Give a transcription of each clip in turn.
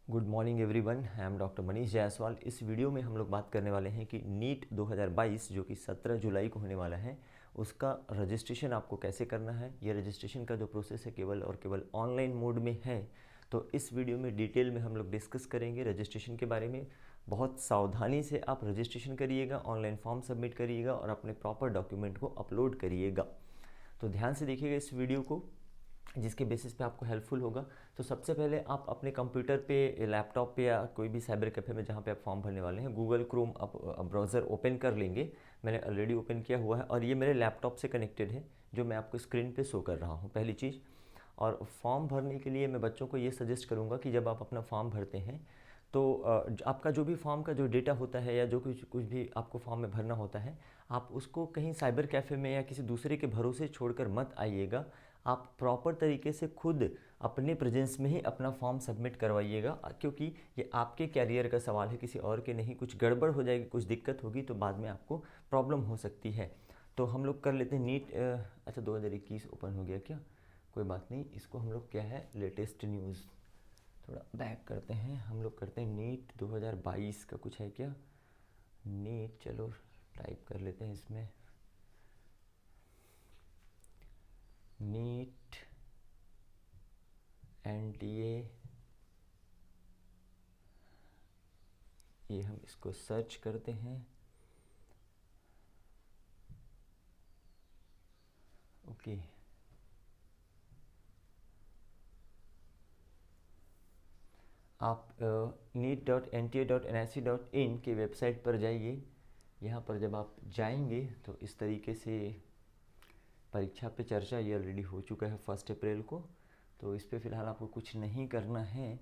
Good morning everyone, I am doctor Manish Jaiswal. इस video में हम लोग बात करने वाले हैं कि नीट 2022 जो कि 17 जुलाई को होने वाला है, उसका रजिस्ट्रेशन आपको कैसे करना है। ये रजिस्ट्रेशन का जो प्रोसेस है केवल और केवल ऑनलाइन मोड में है। तो इस वीडियो में डिटेल में हम लोग डिस्कस करेंगे रजिस्ट्रेशन के बारे में। बहुत सावधानी से आप रजिस्ट्रेशन करिएगा, ऑनलाइन फॉर्म सबमिट करिएगा और अपने प्रॉपर डॉक्यूमेंट को अपलोड करिएगा। तो ध्यान से देखिएगा इस वीडियो को, जिसके बेसिस पे आपको हेल्पफुल होगा। तो सबसे पहले आप अपने कंप्यूटर पे, लैपटॉप पे या कोई भी साइबर कैफ़े में जहाँ पे आप फॉर्म भरने वाले हैं, गूगल क्रोम आप ब्राउज़र ओपन कर लेंगे। मैंने ऑलरेडी ओपन किया हुआ है और ये मेरे लैपटॉप से कनेक्टेड है, जो मैं आपको स्क्रीन पे शो कर रहा हूँ, पहली चीज़। और फॉर्म भरने के लिए मैं बच्चों को ये सजेस्ट करूँगा कि जब आप अपना फॉर्म भरते हैं तो आपका जो भी फॉर्म का जो डेटा होता है या जो कुछ कुछ भी आपको फॉर्म में भरना होता है, आप उसको कहीं साइबर कैफ़े में या किसी दूसरे के भरोसे छोड़कर मत आइएगा। आप प्रॉपर तरीके से खुद अपने प्रेजेंस में ही अपना फॉर्म सबमिट करवाइएगा, क्योंकि ये आपके कैरियर का सवाल है, किसी और के नहीं। कुछ गड़बड़ हो जाएगी, कुछ दिक्कत होगी तो बाद में आपको प्रॉब्लम हो सकती है। तो हम लोग कर लेते हैं नीट। अच्छा, 2021 ओपन हो गया क्या? कोई बात नहीं, इसको हम लोग क्या है, लेटेस्ट न्यूज़ थोड़ा बैक करते हैं। हम लोग करते हैं नीट 2022 का कुछ है क्या? नीट, चलो टाइप कर लेते हैं इसमें, नीट NTA। ये हम इसको सर्च करते हैं। ओके, आप neet.nta.nic.in की वेबसाइट पर जाइए। यहाँ पर जब आप जाएंगे तो इस तरीके से परीक्षा पे चर्चा ये ऑलरेडी हो चुका है 1 अप्रैल को, तो इस पे फ़िलहाल आपको कुछ नहीं करना है।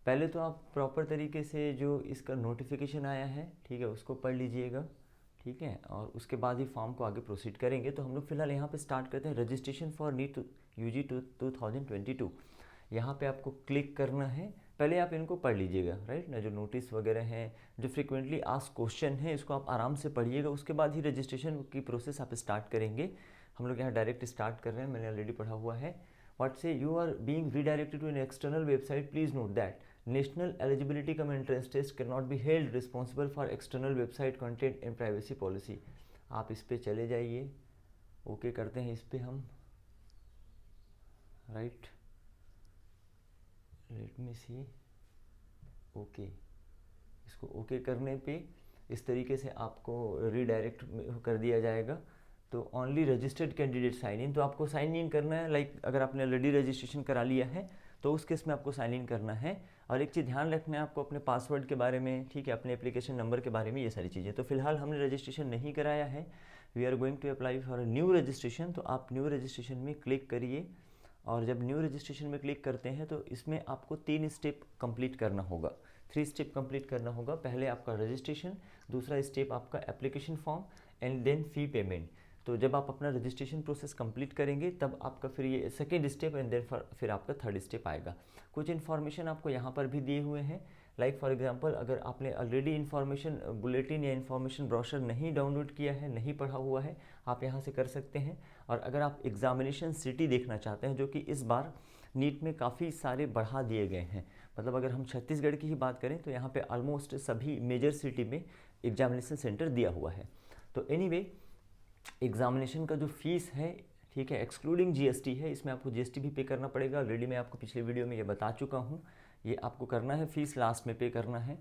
पहले तो आप प्रॉपर तरीके से जो इसका नोटिफिकेशन आया है, ठीक है, उसको पढ़ लीजिएगा, ठीक है, और उसके बाद ही फॉर्म को आगे प्रोसीड करेंगे। तो हम लोग फ़िलहाल यहाँ पे स्टार्ट करते हैं, रजिस्ट्रेशन फॉर नीट UG 2022। यहाँ पे आपको क्लिक करना है। पहले आप इनको पढ़ लीजिएगा, राइट ना, जो नोटिस वगैरह हैं, जो फ्रिक्वेंटली आस्क्ड क्वेश्चन है, इसको आप आराम से पढ़िएगा। उसके बाद ही रजिस्ट्रेशन की प्रोसेस आप स्टार्ट करेंगे। हम लोग यहाँ डायरेक्ट स्टार्ट कर रहे हैं, मैंने ऑलरेडी पढ़ा हुआ है। What say you are being redirected to an external website. Please note that national eligibility cum entrance test cannot be held responsible for external website content and privacy policy. आप इस पे चले जाइए, ओके करते हैं इस पे हम, राइट, लेट मी सी, ओके। इसको ओके करने पे इस तरीके से आपको रीडायरेक्ट कर दिया जाएगा। तो only registered candidate sign in, तो आपको साइन इन करना है। लाइक अगर आपने ऑलरेडी रजिस्ट्रेशन करा लिया है तो उस केस में आपको साइन इन करना है। और एक चीज़ ध्यान रखना है आपको अपने पासवर्ड के बारे में, ठीक है, अपने एप्लीकेशन नंबर के बारे में, ये सारी चीज़ें। तो फिलहाल हमने रजिस्ट्रेशन नहीं कराया है, we are going to apply for new registration. तो आप न्यू रजिस्ट्रेशन में क्लिक करिए। और जब न्यू रजिस्ट्रेशन में क्लिक करते हैं तो इसमें आपको 3 स्टेप कंप्लीट करना होगा, 3 स्टेप कंप्लीट करना होगा। पहले आपका रजिस्ट्रेशन, दूसरा स्टेप आपका application form and then fee payment. तो जब आप अपना रजिस्ट्रेशन प्रोसेस कंप्लीट करेंगे तब आपका फिर ये सेकेंड स्टेप एंड देन फिर आपका थर्ड स्टेप आएगा। कुछ इन्फॉर्मेशन आपको यहाँ पर भी दिए हुए हैं। लाइक फॉर एग्जांपल, अगर आपने ऑलरेडी इन्फॉर्मेशन बुलेटिन या इन्फॉर्मेशन ब्रोशर नहीं डाउनलोड किया है, नहीं पढ़ा हुआ है, आप यहाँ से कर सकते हैं। और अगर आप एग्जामिनेशन सिटी देखना चाहते हैं, जो कि इस बार नीट में काफ़ी सारे बढ़ा दिए गए हैं, मतलब अगर हम छत्तीसगढ़ की ही बात करें तो यहाँ पे ऑलमोस्ट सभी मेजर सिटी में एग्जामिनेशन सेंटर दिया हुआ है। तो एनीवे, एग्जामिनेशन का जो फीस है, ठीक है, एक्सक्लूडिंग GST है, इसमें आपको GST भी पे करना पड़ेगा। ऑलरेडी मैं आपको पिछले वीडियो में ये बता चुका हूँ, ये आपको करना है, फीस लास्ट में पे करना है।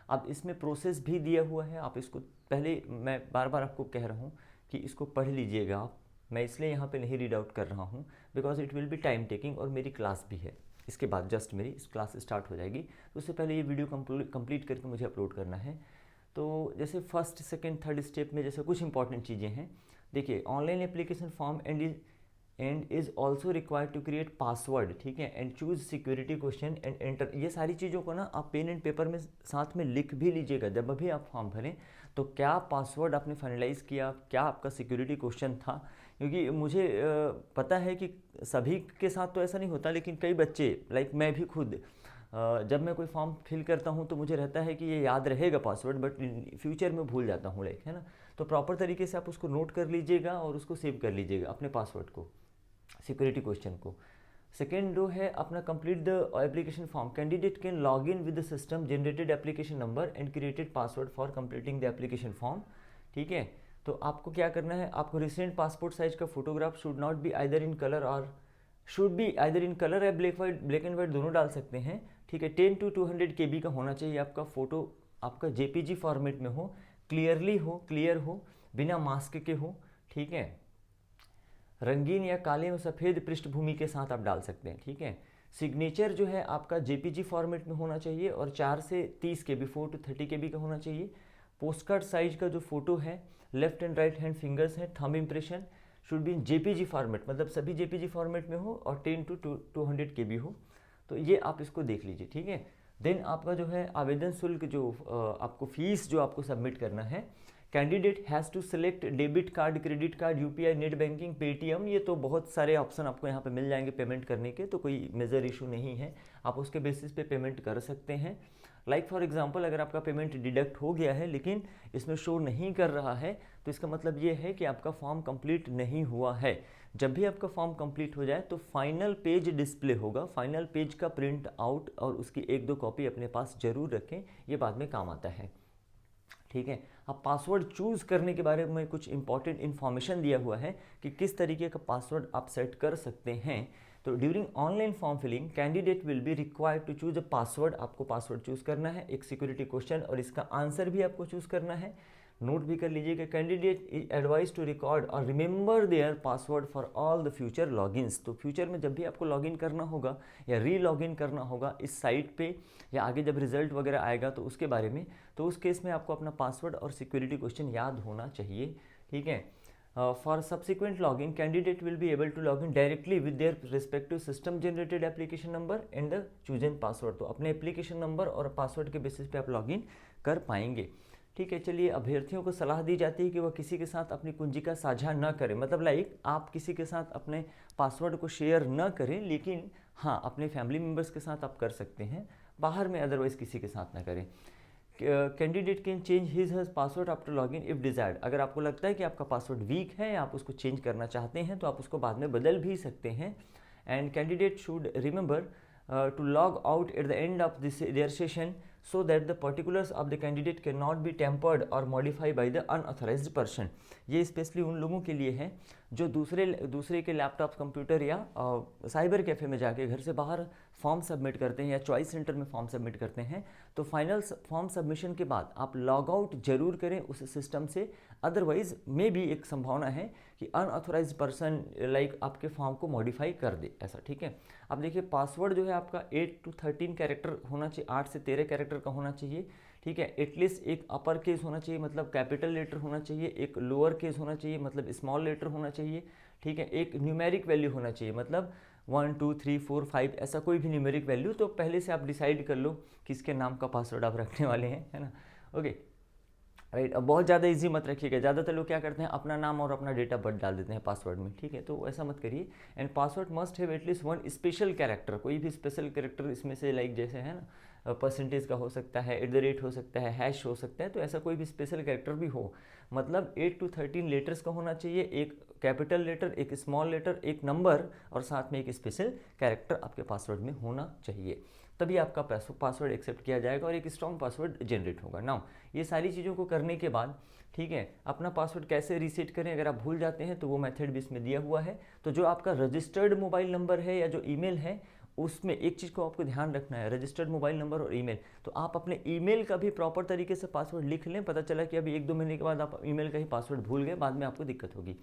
अब इसमें प्रोसेस भी दिया हुआ है, आप इसको पहले, मैं बार बार आपको कह रहा हूँ कि इसको पढ़ लीजिएगा आप। मैं इसलिए यहाँ पे नहीं रीड आउट कर रहा हूँ because it will be time taking, और मेरी क्लास भी है, इसके बाद जस्ट मेरी इस क्लास स्टार्ट हो जाएगी। तो उससे पहले ये वीडियो कंप्लीट करके मुझे अपलोड करना है। तो जैसे फर्स्ट सेकंड थर्ड स्टेप में जैसे कुछ इंपॉर्टेंट चीज़ें हैं, देखिए, online application form and is also required to create password, ठीक है, and choose security question and enter. ये सारी चीज़ों को ना आप पेन एंड पेपर में साथ में लिख भी लीजिएगा जब भी आप फॉर्म भरें। तो क्या पासवर्ड आपने फाइनलाइज़ किया, क्या आपका सिक्योरिटी क्वेश्चन था, क्योंकि मुझे पता है कि सभी के साथ तो ऐसा नहीं होता, लेकिन कई बच्चे, लाइक मैं भी खुद, जब मैं कोई फॉर्म फिल करता हूँ तो मुझे रहता है कि ये याद रहेगा पासवर्ड, बट फ्यूचर में भूल जाता हूँ, लाइक, है ना। तो प्रॉपर तरीके से आप उसको नोट कर लीजिएगा और उसको सेव कर लीजिएगा, अपने पासवर्ड को, सिक्योरिटी क्वेश्चन को। सेकेंड रो है अपना complete the application form, candidate can log in with the system generated application number and created password for completing the application form. ठीक है, तो आपको क्या करना है, आपको रिसेंट पासपोर्ट साइज का photograph should not be either in colour or should be either in colour या ब्लैक एंड वाइट दोनों डाल सकते हैं। ठीक है, 10 to 200 KB का होना चाहिए आपका फोटो, आपका JPG फॉर्मेट में हो, क्लियर हो, बिना मास्क के हो। ठीक है, रंगीन या काले और सफ़ेद पृष्ठभूमि के साथ आप डाल सकते हैं। ठीक है, सिग्नेचर जो है आपका JPG फॉर्मेट में होना चाहिए और 4 से 30 KB 4 to 30 KB का होना चाहिए। पोस्टकार्ड साइज का जो फोटो है, left and right hand fingers हैं, thumb impression should be in JPG format, मतलब सभी JPG फॉर्मेट में हो और 10 to 200 KB हो। तो ये आप इसको देख लीजिए। ठीक है, देन आपका जो है आवेदन शुल्क जो आपको फीस जो आपको सबमिट करना है, candidate has to select debit card, credit card, UPI, net banking, Paytm. ये तो बहुत सारे ऑप्शन आपको यहाँ पे मिल जाएंगे पेमेंट करने के, तो कोई मेजर इशू नहीं है, आप उसके बेसिस पे पेमेंट कर सकते हैं। लाइक फॉर एग्जांपल अगर आपका पेमेंट डिडक्ट हो गया है लेकिन इसमें शो नहीं कर रहा है, तो इसका मतलब ये है कि आपका फॉर्म कंप्लीट नहीं हुआ है। जब भी आपका फॉर्म कंप्लीट हो जाए तो फाइनल पेज डिस्प्ले होगा, फाइनल पेज का प्रिंट आउट और उसकी 1-2 कॉपी अपने पास जरूर रखें, ये बाद में काम आता है। ठीक है, अब पासवर्ड चूज़ करने के बारे में कुछ इंपॉर्टेंट इन्फॉर्मेशन दिया हुआ है कि किस तरीके का पासवर्ड आप सेट कर सकते हैं। तो during online form filling candidate will be required to choose a password, आपको पासवर्ड चूज़ करना है, एक सिक्योरिटी क्वेश्चन और इसका आंसर भी आपको चूज़ करना है। नोट भी कर लीजिएगा, candidate is advised to record or remember their password for all the future logins. तो फ्यूचर में जब भी आपको लॉगिन करना होगा या री लॉगिन करना होगा इस साइट पे या आगे जब रिजल्ट वगैरह आएगा तो उसके बारे में, तो उस केस में आपको अपना पासवर्ड और सिक्योरिटी क्वेश्चन याद होना चाहिए। ठीक है, for subsequent login candidate will be able to log in directly with their respective system generated application number and the chosen password. तो अपने एप्लीकेशन नंबर और पासवर्ड के बेसिस पे आप लॉगिन कर पाएंगे। ठीक है, चलिए अभ्यर्थियों को सलाह दी जाती है कि वह किसी के साथ अपनी कुंजी का साझा न करें, मतलब लाइक आप किसी के साथ अपने पासवर्ड को शेयर न करें, लेकिन हाँ अपने फैमिली मेम्बर्स के साथ आप कर सकते हैं, बाहर में अदरवाइज किसी के साथ ना करें। Candidate can change his her password after login if desired. अगर आपको लगता है कि आपका पासवर्ड वीक है, आप उसको चेंज करना चाहते हैं तो आप उसको बाद में बदल भी सकते हैं। And candidate should remember to log out at the end of their session so that the particulars of the candidate cannot be tampered or modified by the unauthorized person। ये स्पेशली उन लोगों के लिए है जो दूसरे के लैपटॉप, कंप्यूटर या साइबर कैफ़े में जाके घर से बाहर फॉर्म सबमिट करते हैं या चॉइस सेंटर में फॉर्म सबमिट करते हैं। तो फाइनल फॉर्म सबमिशन के बाद आप लॉग आउट जरूर करें उस सिस्टम से, अदरवाइज में भी एक संभावना है कि अनऑथोराइज पर्सन लाइक आपके फॉर्म को मॉडिफाई कर दे ऐसा। ठीक है, अब देखिए पासवर्ड जो है आपका 8 to 13 कैरेक्टर होना चाहिए, 8 से 13 कैरेक्टर का होना चाहिए। ठीक है, एटलीस्ट एक अपर केस होना चाहिए मतलब कैपिटल लेटर होना चाहिए, एक लोअर केस होना चाहिए मतलब स्मॉल लेटर होना चाहिए। ठीक है, एक न्यूमेरिक वैल्यू होना चाहिए मतलब 1 2 3 4 5 ऐसा कोई भी न्यूमेरिक वैल्यू। तो पहले से आप डिसाइड कर लो किसके नाम का पासवर्ड आप रखने वाले हैं, है ना। ओके राइट, अब बहुत ज़्यादा इजी मत रखिएगा, ज़्यादातर लोग क्या करते हैं अपना नाम और अपना डेट ऑफ बर्थ डाल देते हैं पासवर्ड में। ठीक है, तो ऐसा मत करिए। And password must have at least 1 special character, कोई भी स्पेशल कैरेक्टर इसमें से लाइक जैसे है ना परसेंटेज का हो सकता है, @ हो सकता है, हैश हो सकता है, तो ऐसा कोई भी स्पेशल कैरेक्टर भी हो, मतलब 8 to 13 लेटर्स का होना चाहिए, एक कैपिटल लेटर, एक स्मॉल लेटर, एक नंबर और साथ में एक स्पेशल कैरेक्टर आपके पासवर्ड में होना चाहिए, तभी आपका पासवर्ड एक्सेप्ट किया जाएगा और एक स्ट्रॉन्ग पासवर्ड जनरेट होगा। नाउ ये सारी चीज़ों को करने के बाद ठीक है, अपना पासवर्ड कैसे रीसेट करें अगर आप भूल जाते हैं तो वो मेथड भी इसमें दिया हुआ है। तो जो आपका रजिस्टर्ड मोबाइल नंबर है या जो ईमेल है उसमें एक चीज़ को आपको ध्यान रखना है, रजिस्टर्ड मोबाइल नंबर और ईमेल, तो आप अपने ईमेल का भी प्रॉपर तरीके से पासवर्ड लिख लें। पता चला कि अभी 1-2 महीने के बाद आप ईमेल का ही पासवर्ड भूल गए, बाद में आपको दिक्कत होगी।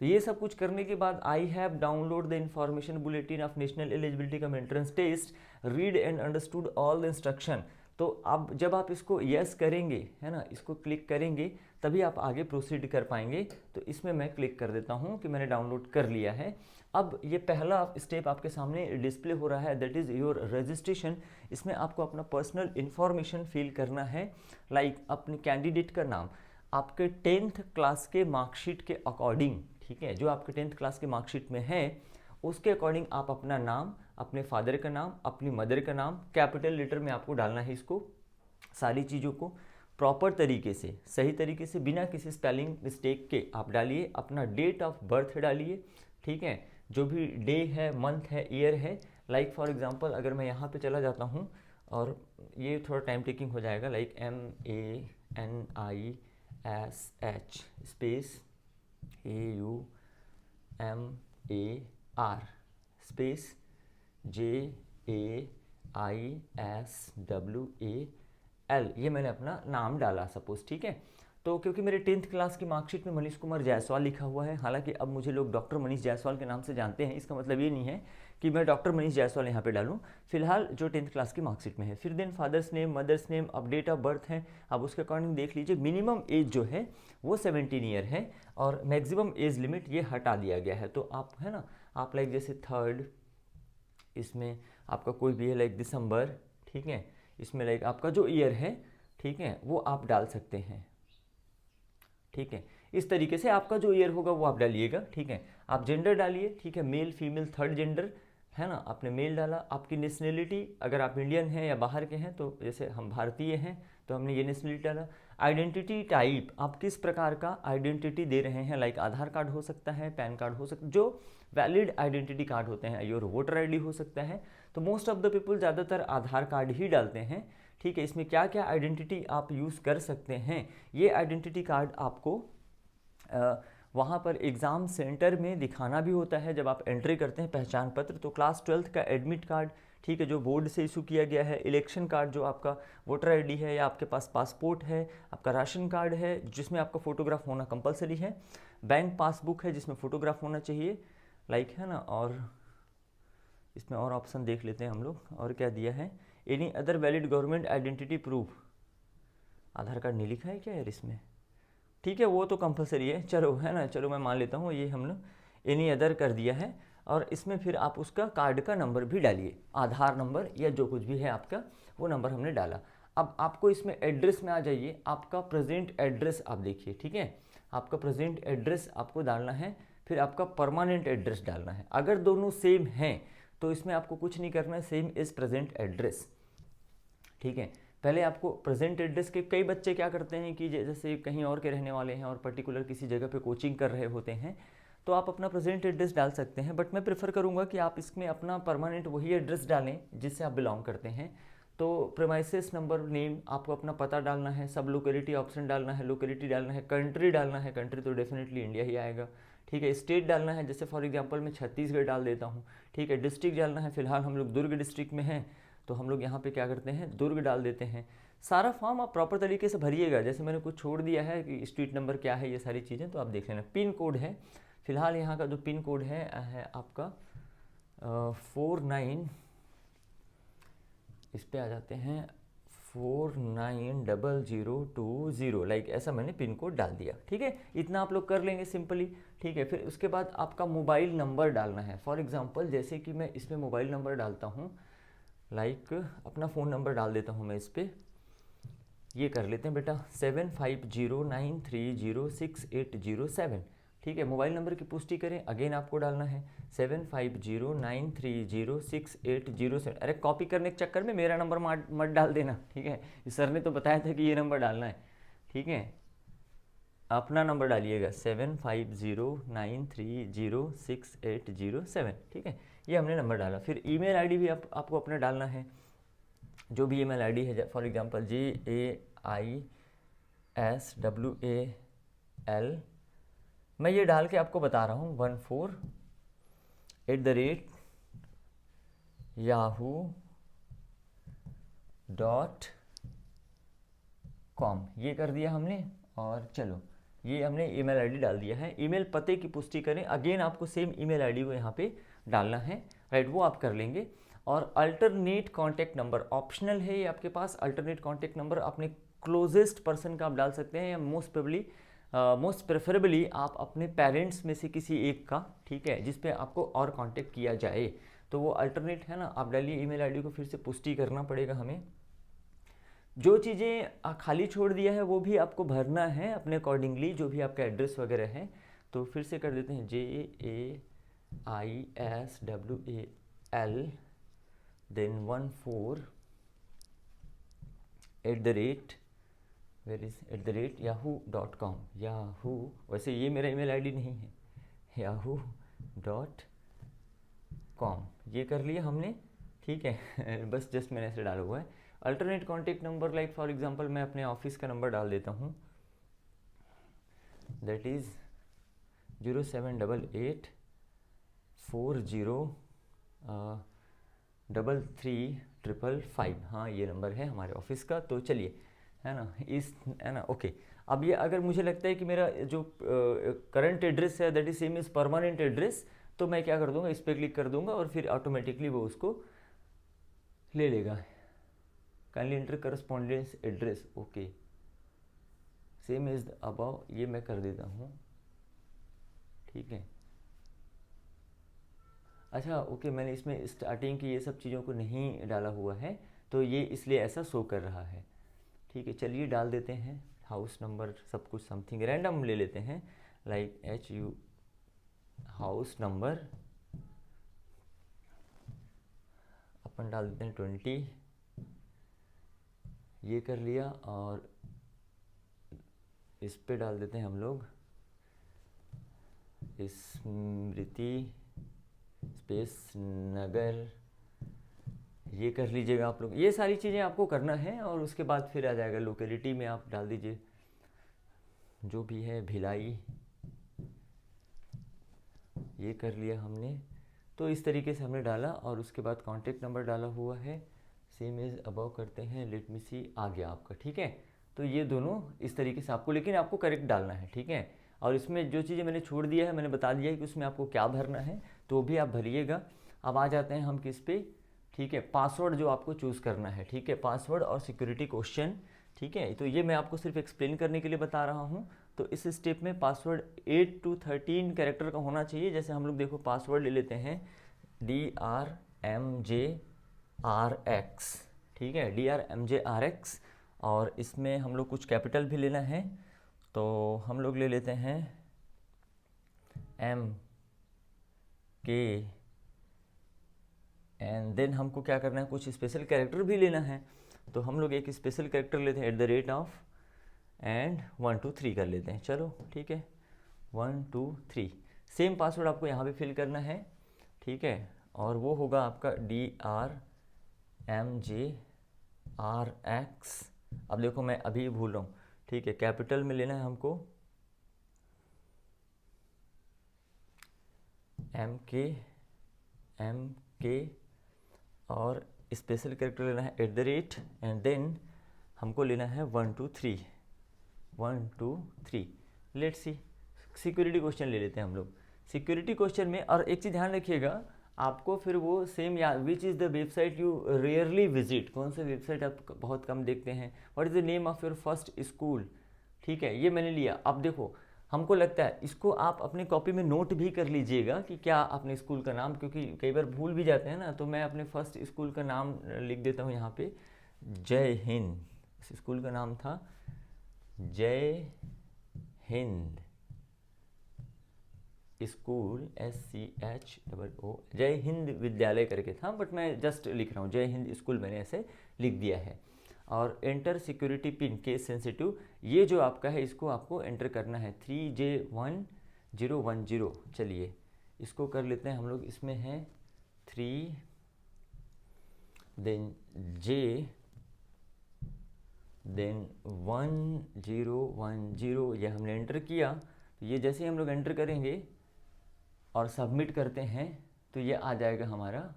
तो ये सब कुछ करने के बाद I have download the information bulletin of national eligibility cum entrance test, read and understood all the instruction. तो अब जब आप इसको यस करेंगे है ना, इसको क्लिक करेंगे तभी आप आगे प्रोसीड कर पाएंगे। तो इसमें मैं क्लिक कर देता हूँ कि मैंने डाउनलोड कर लिया है। अब ये पहला स्टेप आपके सामने डिस्प्ले हो रहा है, दैट इज़ योर रजिस्ट्रेशन। इसमें आपको अपना पर्सनल इन्फॉर्मेशन फिल करना है, लाइक अपने कैंडिडेट का नाम, आपके 10th क्लास के मार्कशीट के अकॉर्डिंग, ठीक है, जो आपके 10th क्लास के मार्कशीट में है उसके अकॉर्डिंग आप अपना नाम, अपने फादर का नाम, अपनी मदर का नाम कैपिटल लेटर में आपको डालना है। इसको सारी चीज़ों को प्रॉपर तरीके से, सही तरीके से, बिना किसी स्पेलिंग मिस्टेक के आप डालिए। अपना डेट ऑफ बर्थ डालिए, ठीक है, जो भी डे है, मंथ है, ईयर है, लाइक फॉर एग्जांपल अगर मैं यहाँ पे चला जाता हूँ और ये थोड़ा टाइम टेकिंग हो जाएगा, like MANISH space AUMAR space JAISWAL, ये मैंने अपना नाम डाला सपोज, ठीक है। तो क्योंकि मेरे 10th क्लास की मार्कशीट में मनीष कुमार जायसवाल लिखा हुआ है, हालांकि अब मुझे लोग डॉक्टर मनीष जायसवाल के नाम से जानते हैं, इसका मतलब ये नहीं है कि मैं डॉक्टर मनीष जायसवाल यहाँ पे डालूँ, फिलहाल जो 10th क्लास की मार्कशीट में है। फिर then father's name, mother's name, अब डेट ऑफ बर्थ है, अब उसके अकॉर्डिंग देख लीजिए। मिनिमम एज जो है वो 17 ईयर है और मैक्सिमम एज लिमिट ये हटा दिया गया है। तो आप है ना, आप लाइक जैसे 3rd, इसमें आपका कोई भी है लाइक दिसंबर, ठीक है, इसमें लाइक आपका जो ईयर है, ठीक है, वो आप डाल सकते हैं, ठीक है। इस तरीके से आपका जो ईयर होगा वो आप डालिएगा, ठीक है। आप जेंडर डालिए, ठीक है, मेल फीमेल 3rd जेंडर है ना, आपने मेल डाला। आपकी नेशनलिटी, अगर आप इंडियन हैं या बाहर के हैं, तो जैसे हम भारतीय हैं तो हमने ये नेशनलिटी डाला। आइडेंटिटी टाइप, आप किस प्रकार का आइडेंटिटी दे रहे हैं, लाइक आधार कार्ड हो सकता है, पैन कार्ड हो सकता है, जो वैलिड आइडेंटिटी कार्ड होते हैं, और वोटर आईडी हो सकता है। तो मोस्ट ऑफ द पीपल ज़्यादातर आधार कार्ड ही डालते हैं, ठीक है। इसमें क्या क्या आइडेंटिटी आप यूज़ कर सकते हैं, ये आइडेंटिटी कार्ड आपको वहाँ पर एग्ज़ाम सेंटर में दिखाना भी होता है जब आप एंट्री करते हैं पहचान पत्र। तो क्लास 12th का एडमिट कार्ड, ठीक है, जो बोर्ड से इशू किया गया है, इलेक्शन कार्ड जो आपका वोटर आईडी है, या आपके पास पासपोर्ट है, आपका राशन कार्ड है जिसमें आपका फ़ोटोग्राफ होना कंपलसरी है, बैंक पासबुक है जिसमें फ़ोटोग्राफ होना चाहिए, लाइक है ना। और इसमें और ऑप्शन देख लेते हैं हम लोग, और क्या दिया है, any other valid government identity proof. Aadhaar card नहीं लिखा है क्या यार इसमें, ठीक है, वो तो कंपलसरी है, चलो है ना, चलो मैं मान लेता हूँ ये हम लोग एनी अदर कर दिया है। और इसमें फिर आप उसका कार्ड का नंबर भी डालिए, आधार नंबर या जो कुछ भी है आपका, वो नंबर हमने डाला। अब आपको इसमें एड्रेस में आ जाइए, आपका प्रेजेंट एड्रेस आप देखिए, ठीक है, आपका प्रेजेंट एड्रेस आपको डालना है, फिर आपका परमानेंट एड्रेस डालना है। अगर दोनों सेम हैं तो इसमें आपको कुछ नहीं करना है, सेम इज़ प्रेजेंट एड्रेस, ठीक है। पहले आपको प्रेजेंट एड्रेस के, कई बच्चे क्या करते हैं कि जैसे कहीं और के रहने वाले हैं और पर्टिकुलर किसी जगह पे कोचिंग कर रहे होते हैं, तो आप अपना प्रेजेंट एड्रेस डाल सकते हैं, बट मैं प्रेफर करूंगा कि आप इसमें अपना परमानेंट वही एड्रेस डालें जिससे आप बिलोंग करते हैं। तो प्रेमाइसेस नंबर, नेम, आपको अपना पता डालना है, सब लोकेलिटी ऑप्शन डालना है, लोकेलिटी डालना है, कंट्री डालना है, कंट्री तो डेफिनेटली इंडिया ही आएगा, ठीक है। स्टेट डालना है, जैसे फॉर एग्जांपल मैं छत्तीसगढ़ डाल देता हूँ, ठीक है। डिस्ट्रिक्ट डालना है, फिलहाल हम लोग दुर्ग डिस्ट्रिक्ट में हैं तो हम लोग यहाँ पे क्या करते हैं, दुर्ग डाल देते हैं। सारा फॉर्म आप प्रॉपर तरीके से भरिएगा, जैसे मैंने कुछ छोड़ दिया है कि स्ट्रीट नंबर क्या है, ये सारी चीज़ें तो आप देख लेना। पिन कोड है, फिलहाल यहाँ का जो पिन कोड है आपका 49, इस पे आ जाते हैं 490020, लाइक ऐसा मैंने पिन कोड डाल दिया, ठीक है। इतना आप लोग कर लेंगे सिंपली, ठीक है। फिर उसके बाद आपका मोबाइल नंबर डालना है। फॉर एग्जांपल जैसे कि मैं इसमें मोबाइल नंबर डालता हूँ, लाइक अपना फ़ोन नंबर डाल देता हूँ मैं इस पर, ये कर लेते हैं बेटा 7509306807, ठीक है। मोबाइल नंबर की पुष्टि करें, अगेन आपको डालना है 7509306807। अरे कॉपी करने के चक्कर में मेरा नंबर मत डाल देना, ठीक है, सर ने तो बताया था कि ये नंबर डालना है, ठीक है। अपना नंबर डालिएगा 7509306807, ठीक है, ये हमने नंबर डाला। फिर ईमेल आईडी भी आपको अपना डालना है, जो भी ईमेल आईडी है, फॉर एग्जांपल JAISWAL, मैं ये डाल के आपको बता रहा हूँ 14@yahoo.com, ये कर दिया हमने। और चलो ये हमने ईमेल आईडी डाल दिया है। ईमेल पते की पुष्टि करें, अगेन आपको सेम ईमेल आईडी को यहाँ पे डालना है, राइट, वो आप कर लेंगे। और अल्टरनेट कॉन्टैक्ट नंबर ऑप्शनल है ये आपके पास। अल्टरनेट कॉन्टैक्ट नंबर अपने क्लोजेस्ट पर्सन का आप डाल सकते हैं, या मोस्ट प्रेफरेबली आप अपने पेरेंट्स में से किसी एक का, ठीक है, जिस पे आपको और कांटेक्ट किया जाए, तो वो अल्टरनेट है ना, आप डालिए। ईमेल आईडी को फिर से पुष्टि करना पड़ेगा हमें। जो चीज़ें खाली छोड़ दिया है वो भी आपको भरना है अपने अकॉर्डिंगली, जो भी आपका एड्रेस वगैरह है। तो फिर से कर देते हैं JAISWAL देन 14@yahoo.com। याहू, वैसे ये मेरा ईमेल आईडी नहीं है, yahoo.com, कॉम, ये कर लिया हमने, ठीक है। बस जस्ट मैंने ऐसे डाला हुआ है। Alternate contact number, like for example मैं अपने ऑफिस का नंबर डाल देता हूँ, दैट इज़ 0788403355। हाँ, ये नंबर है हमारे ऑफिस का। तो चलिए, है ना, है ना, ओके। अब ये अगर मुझे लगता है कि मेरा जो करंट एड्रेस है that is same is permanent address, तो मैं क्या कर दूंगा, इस पर क्लिक कर दूंगा और फिर ऑटोमेटिकली वो उसको ले लेगा। Kindly enter correspondence address, okay, same is above, ये मैं कर देता हूँ, ठीक है। अच्छा, ओके, मैंने इसमें स्टार्टिंग की ये सब चीज़ों को नहीं डाला हुआ है, तो ये इसलिए ऐसा शो कर रहा है, ठीक है। चलिए डाल देते हैं हाउस नंबर, सब कुछ समथिंग रैंडम ले लेते हैं, लाइक HU हाउस नंबर अपन डाल देते हैं 20, ये कर लिया। और इस पे डाल देते हैं हम लोग स्मृति स्पेस नगर, ये कर लीजिएगा आप लोग। ये सारी चीज़ें आपको करना है और उसके बाद फिर आ जाएगा लोकेलिटी में आप डाल दीजिए जो भी है, भिलाई, ये कर लिया हमने। तो इस तरीके से हमने डाला और उसके बाद कॉन्टेक्ट नंबर डाला हुआ है, सेम इज़ अबाउ करते हैं, लेट मी सी, आ गया आपका, ठीक है। तो ये दोनों इस तरीके से आपको, लेकिन आपको करेक्ट डालना है, ठीक है। और इसमें जो चीज़ें मैंने छोड़ दिया है, मैंने बता दिया है कि उसमें आपको क्या भरना है, तो भी आप भरिएगा। अब आ जाते हैं हम किस पे, ठीक है, पासवर्ड जो आपको चूज़ करना है, ठीक है, पासवर्ड और सिक्योरिटी क्वेश्चन, ठीक है। तो ये मैं आपको सिर्फ एक्सप्लेन करने के लिए बता रहा हूँ। तो इस स्टेप में पासवर्ड 8 to 13 कैरेक्टर का होना चाहिए। जैसे हम लोग देखो पासवर्ड ले लेते हैं DRMJRX, ठीक है, DRMJRX, और इसमें हम लोग कुछ कैपिटल भी लेना है, तो हम लोग ले लेते हैं MK, एंड देन हमको क्या करना है, कुछ स्पेशल कैरेक्टर भी लेना है, तो हम लोग एक स्पेशल कैरेक्टर लेते हैं @ एंड 1 2 3 कर लेते हैं। चलो ठीक है, 1 2 3। सेम पासवर्ड आपको यहाँ पे फिल करना है, ठीक है, और वो होगा आपका DRMJRX। अब देखो मैं अभी भूल रहा हूँ, ठीक है, कैपिटल में लेना है हमको MK और स्पेशल कैरेक्टर लेना है @ एंड देन हमको लेना है 1 2 3 1 2 3। लेट्स सी, सिक्योरिटी क्वेश्चन ले लेते हैं हम लोग। सिक्योरिटी क्वेश्चन में, और एक चीज़ ध्यान रखिएगा, आपको फिर वो सेम या which is the website you rarely visit, कौन सा वेबसाइट आप बहुत कम देखते हैं, what is the name of your first school, ठीक है, ये मैंने लिया। अब देखो हमको लगता है इसको आप अपने कॉपी में नोट भी कर लीजिएगा कि क्या अपने स्कूल का नाम, क्योंकि कई बार भूल भी जाते हैं ना, तो मैं अपने फर्स्ट स्कूल का नाम लिख देता हूँ यहाँ पे, जय हिंद। इस स्कूल का नाम था जय हिंद स्कूल, SCHOO, जय हिंद विद्यालय करके था, बट मैं जस्ट लिख रहा हूँ जय हिंद स्कूल, मैंने ऐसे लिख दिया है। और enter security pin case sensitive, ये जो आपका है इसको आपको एंटर करना है 3J1010। चलिए इसको कर लेते हैं हम लोग। इसमें है 3 देन J देन 1010, ये हमने एंटर किया। तो ये जैसे ही हम लोग एंटर करेंगे और सबमिट करते हैं तो ये आ जाएगा हमारा।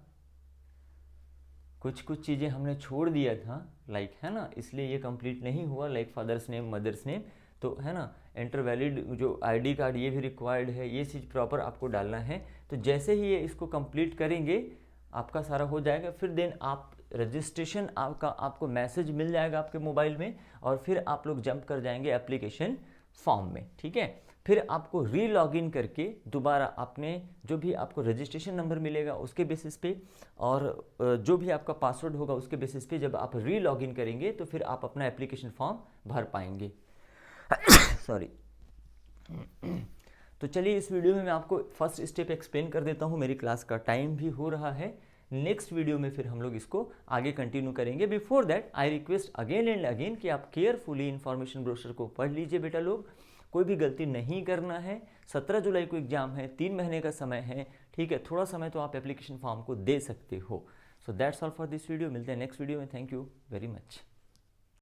कुछ चीज़ें हमने छोड़ दिया था, लाइक, है ना, इसलिए ये कंप्लीट नहीं हुआ, like father's name, mother's name, तो है ना, एंटर वैलिड जो ID कार्ड ये भी रिक्वायर्ड है, ये चीज़ प्रॉपर आपको डालना है। तो जैसे ही ये इसको कंप्लीट करेंगे आपका सारा हो जाएगा, फिर देन आप रजिस्ट्रेशन आपको मैसेज मिल जाएगा आपके मोबाइल में, और फिर आप लोग जंप कर जाएंगे एप्लीकेशन फॉर्म में, ठीक है। फिर आपको री-लॉगिन करके दोबारा अपने जो भी आपको रजिस्ट्रेशन नंबर मिलेगा उसके बेसिस पे, और जो भी आपका पासवर्ड होगा उसके बेसिस पे, जब आप री-लॉगिन करेंगे तो फिर आप अपना एप्लीकेशन फॉर्म भर पाएंगे। सॉरी। तो चलिए इस वीडियो में मैं आपको फर्स्ट स्टेप एक्सप्लेन कर देता हूँ, मेरी क्लास का टाइम भी हो रहा है। नेक्स्ट वीडियो में फिर हम लोग इसको आगे कंटिन्यू करेंगे। Before that I request again and again कि आप केयरफुली इन्फॉर्मेशन ब्रोशर को पढ़ लीजिए बेटा लोग, कोई भी गलती नहीं करना है। 17 जुलाई को एग्जाम है, 3 महीने का समय है, ठीक ठीक है, थोड़ा समय तो आप एप्लीकेशन फॉर्म को दे सकते हो। So that's all for this video, मिलते हैं नेक्स्ट वीडियो में। Thank you very much.